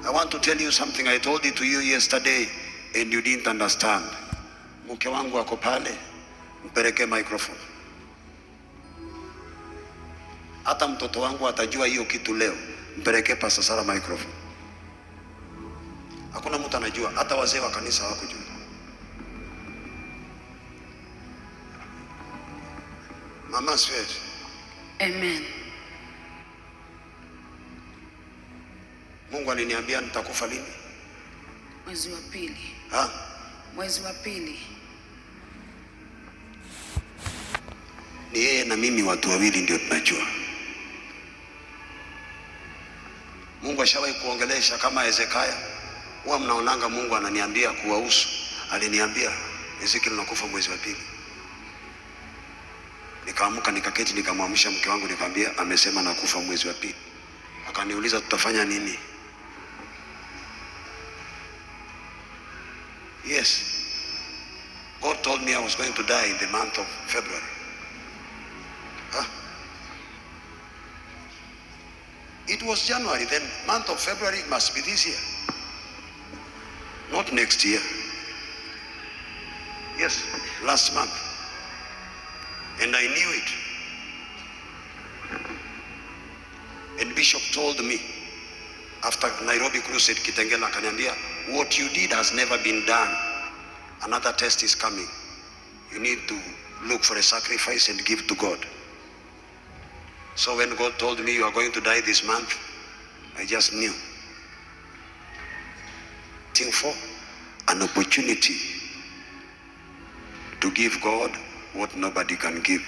I want to tell you something. I told it to you yesterday and you didn't understand. Mke wangu ako pale, mpeleke microphone. Hata mtoto wangu atajua hiyo kitu leo, mpeleke Pastor Sara microphone. Hakuna mtu anajua, hata wazee wa kanisa hawakujua. Mama sweet. Amen. Mungu aliniambia nitakufa lini? Mwezi wa pili. Ha? Mwezi wa pili. Ni yeye na mimi watu wawili ndio tunajua. Mungu ashawahi kuongelesha kama Hezekia. Huwa mnaonanga Mungu ananiambia kuwahusu. Aliniambia Ezekiel nakufa mwezi wa pili. Nikaamka nikaketi nikamwamsha mke wangu nikamwambia amesema nakufa mwezi wa pili. Akaniuliza tutafanya nini? Yes. God told me I was going to die in the month of February. Huh? It was January, then month of February must be this year. Not next year. Yes, last month. And I knew it. And Bishop told me after Nairobi crusade Kitengela akaniambia, what you did has never been done. Another test is coming. You need to look for a sacrifice and give to God. So when God told me you are going to die this month, I just knew. Waiting for an opportunity to give God what nobody can give.